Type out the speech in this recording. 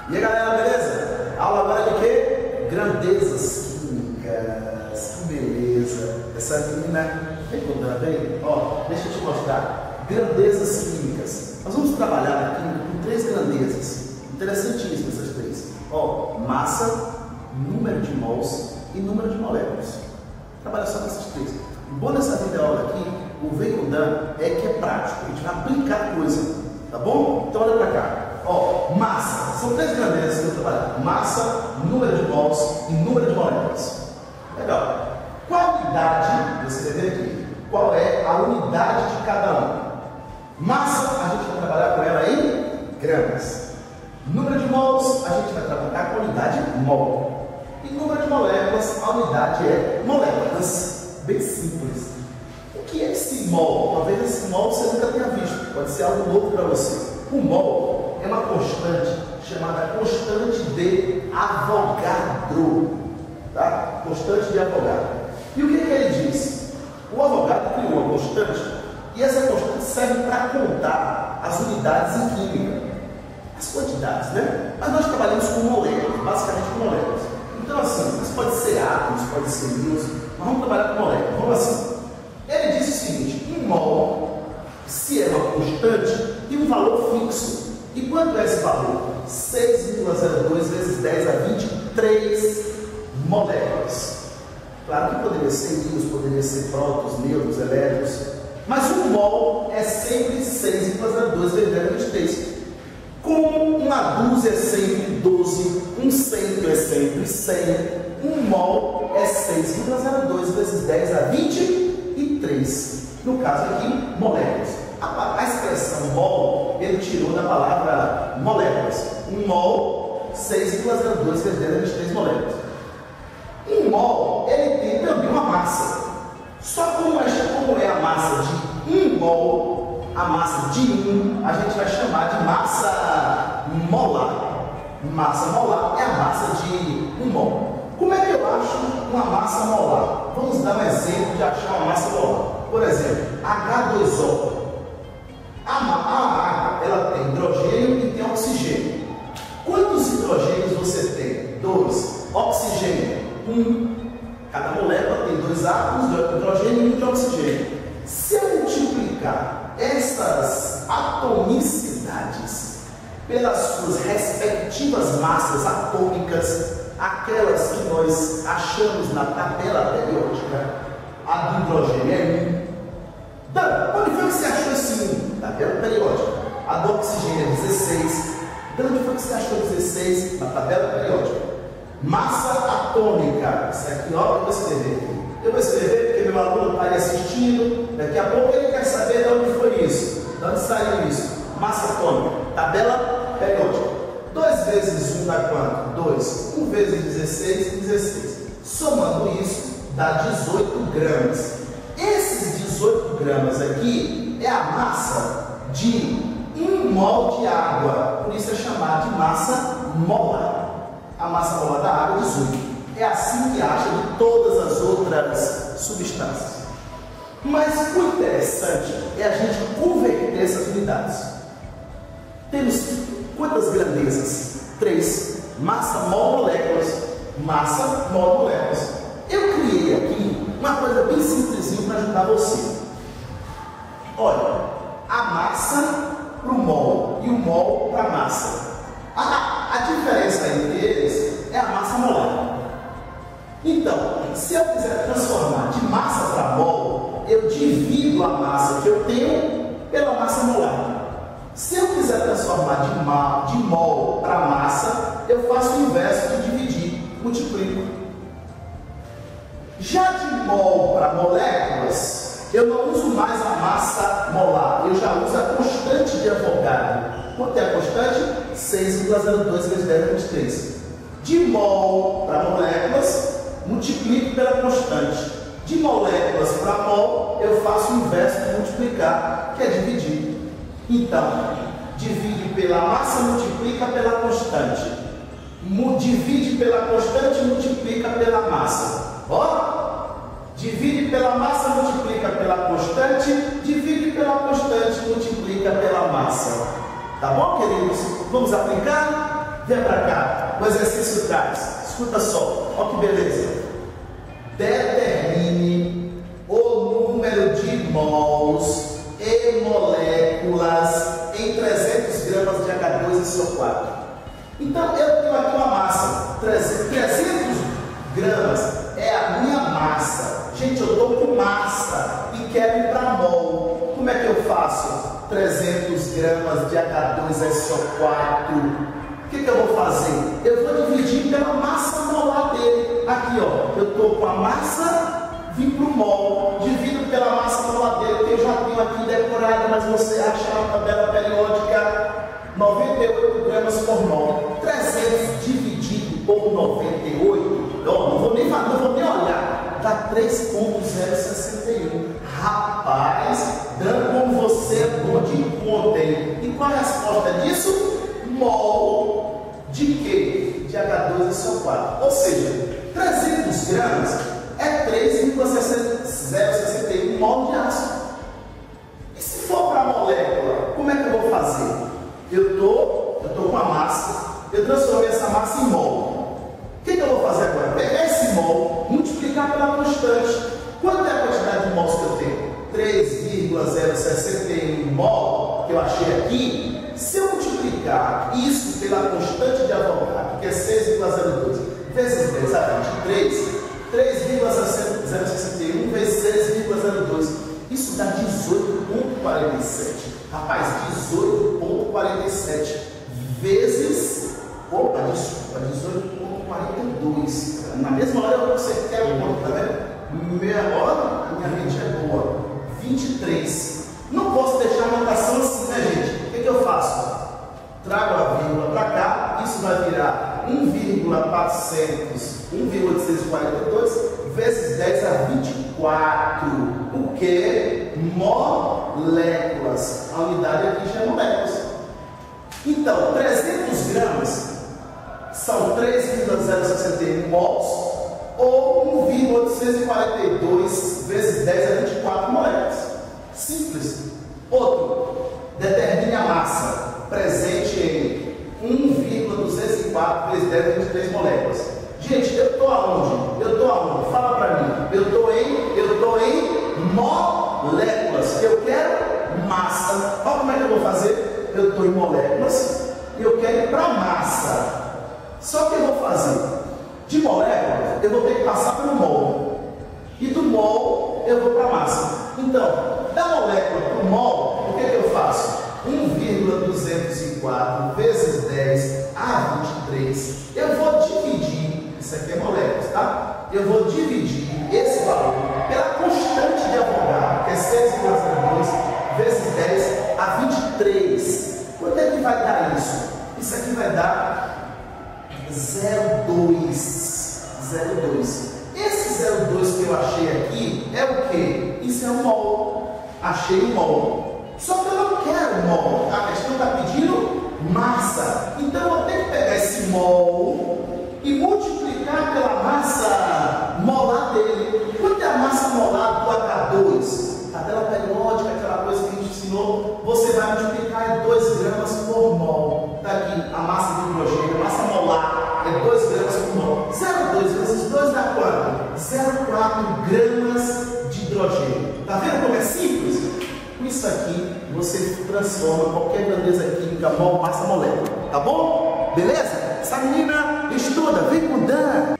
E aí galera, beleza? Aula agora de quê? Grandezas químicas. Que beleza! Essa menina vem contando bem? Ó, deixa eu te mostrar. Grandezas químicas. Nós vamos trabalhar na química com 3 grandezas. Interessantíssimas essas 3. Ó, massa, número de mols e número de moléculas. Trabalha só nessas 3. O bom dessa videoaula aqui, o vem contando, é que é prático. A gente vai aplicar coisa. Tá bom? Então olha pra cá. Ó, massa, são 3 grandezas que eu trabalho: massa, número de mols e número de moléculas. Legal. Qual a unidade, vou escrever aqui, qual é a unidade de cada um? Massa, a gente vai trabalhar com ela em gramas. Número de mols, a gente vai trabalhar com a unidade mol. E número de moléculas, a unidade é moléculas. Bem simples. O que é esse mol? Talvez esse mol você nunca tenha visto, pode ser algo novo para você. O mol é uma constante chamada constante de Avogadro, tá? Constante de Avogadro. E o que ele diz? O Avogadro criou uma constante e essa constante serve para contar as unidades em química, as quantidades, né? Mas nós trabalhamos com moléculas, basicamente com moléculas. Então assim, isso pode ser átomos, pode ser íons, mas vamos trabalhar com moléculas. Vamos assim. Ele diz o seguinte: um mol, se é uma constante, tem um valor fixo. E quanto é esse valor? 6,02 vezes 10 a 23 moléculas. Claro que poderia ser íons, poderia ser prótons, nêutrons, elétrons, mas um mol é sempre 6,02 vezes 10 a 23. Como uma dúzia é sempre 12, um cento é sempre 100, um mol é 6,02 vezes 10 a 23. No caso aqui, moléculas. A expressão mol, ele tirou da palavra moléculas. Um mol, 6,02 vezes 10 a 23 moléculas. Um mol, ele tem também uma massa. Só como é a massa de 1 mol, a massa de 1, a gente vai chamar de massa molar. Massa molar é a massa de 1 mol. Como é que eu acho uma massa molar? Vamos dar um exemplo de achar uma massa molar. Por exemplo, H2O. A água, ela tem hidrogênio e tem oxigênio. Quantos hidrogênios você tem? 2. Oxigênio, 1. Cada molécula tem 2 átomos de hidrogênio e 1 de oxigênio. Se eu multiplicar essas atomicidades pelas suas respectivas massas atômicas, aquelas que nós achamos na tabela periódica, a do hidrogênio é 1. Onde foi que você achou esse 1? Tabela periódica. A do oxigênio é 16. De onde foi que você achou 16? Na tabela periódica. Massa atômica. Isso aqui, ó, eu vou escrever aqui. Eu vou escrever porque meu aluno está aí assistindo. Daqui a pouco ele quer saber de onde foi isso. De onde saiu isso? Massa atômica. Tabela periódica. 2 vezes 1 dá quanto? 2. 1 vezes 16, 16. Somando isso, dá 18 gramas. Esses 18 gramas aqui é a massa de 1 mol de água. Por isso é chamado de massa molar. A massa molar da água é 18. É assim que acha de todas as outras substâncias. Mas o interessante é a gente converter essas unidades. Temos quantas grandezas? 3. Massa, mol, moléculas. Massa, mol, moléculas. Eu criei aqui uma coisa bem simplesinha para ajudar você. Olha, a massa para o mol e o mol para a massa. A diferença entre eles é a massa molar. Então, se eu quiser transformar de massa para mol, eu divido a massa que eu tenho pela massa molar. Se eu quiser transformar de mol para massa, eu faço o inverso de dividir, multiplico. Já de mol para moléculas, eu não uso mais a massa molar, eu já uso a constante de Avogadro. Quanto é a constante? 6,02 vezes 10 a 23. De mol para moléculas, multiplico pela constante. De moléculas para mol, eu faço o inverso de multiplicar, que é dividir. Então, divide pela massa, multiplica pela constante. Divide pela constante, multiplica pela massa. Ó, divide pela massa, multiplica pela constante, divide pela constante, multiplica pela massa. Tá bom, queridos? Vamos aplicar? Vem para cá, o exercício traz. Escuta só, olha que beleza. Determine o número de mols e moléculas em 300 gramas de H2SO4. Então, eu tenho aqui uma massa, 300 gramas é a minha massa. Gente, eu estou com massa e quero ir para mol. Como é que eu faço? 300 gramas de H2SO4. O que eu vou fazer? Eu vou dividir pela massa molar dele. Aqui, ó, eu estou com a massa, vim para o mol, divido pela massa molar dele, que eu já tenho aqui decorada, mas você acha na tabela periódica 98 gramas por mol. 300 dividido por 98, não vou nem olhar, dá 3,061. Rapaz, dando como você é bom de conta, hein? E qual a resposta disso? Mol de quê? De H2SO4. Ou seja, 300 gramas é 3,061 mol de ácido. E se for para a molécula, como é que eu vou fazer? Eu tô com a massa, eu transformei essa massa em mol. O que eu vou fazer agora? Pegar esse mol, multiplicar pela constante. Quanto é a quantidade de mols que eu tenho? 3,061 mol, que eu achei aqui. Se eu multiplicar isso pela constante de Avogadro, que é 6,02 vezes 10 a 23, 3,061 vezes 6,02, isso dá 18,47. Rapaz, 18,47 vezes, opa, desculpa, 18,42. Na mesma hora você quer o ponto, tá vendo? Meia hora, a minha mente é boa. 23. Não posso deixar a notação assim, né, gente? O que eu faço? Trago a vírgula para cá, isso vai virar 1,842 vezes 10 a 24. O que? Moléculas. A unidade aqui já é moléculas. Então, 300 gramas são 3,061 mols ou 1,842 vezes 10 a 24 moléculas. Simples. Outro, determine a massa presente em 1,204 vezes 10 a 23 moléculas. Gente, eu estou aonde? Fala para mim. Eu estou em moléculas. Eu quero massa. Olha como é que eu vou fazer? Eu estou em moléculas e eu quero ir para massa. Só que eu vou fazer de molécula, eu vou ter que passar pelo mol. E do mol eu vou para massa. Então, da molécula para o mol, o que eu faço? 1,204 vezes 10 a 23. Eu vou dividir, isso aqui é moléculas, tá? Eu vou dividir esse valor pela constante de Avogadro, que é 6,02 vezes 10 a 23. Quanto é que vai dar isso? Isso aqui vai dar 0,2. Esse 0,2 que eu achei aqui é o que? Isso é um mol. Achei um mol. Só que eu não quero mol. A questão está pedindo massa. Então eu vou ter que pegar esse mol e multiplicar pela massa molar dele. Quanto é a massa molar do H2? Tabela periódica, aquela coisa que a gente ensinou. Você vai multiplicar em 2 gramas por mol. Está aqui a massa de hidrogênio, a massa molar é 2 gramas por mol. 0,2 vezes 2 dá quanto? 0,4 gramas de hidrogênio. Está vendo como é simples? Com isso aqui, você transforma qualquer grandeza química, mol, massa, molécula. Tá bom? Beleza? Essa menina estuda, vem mudando.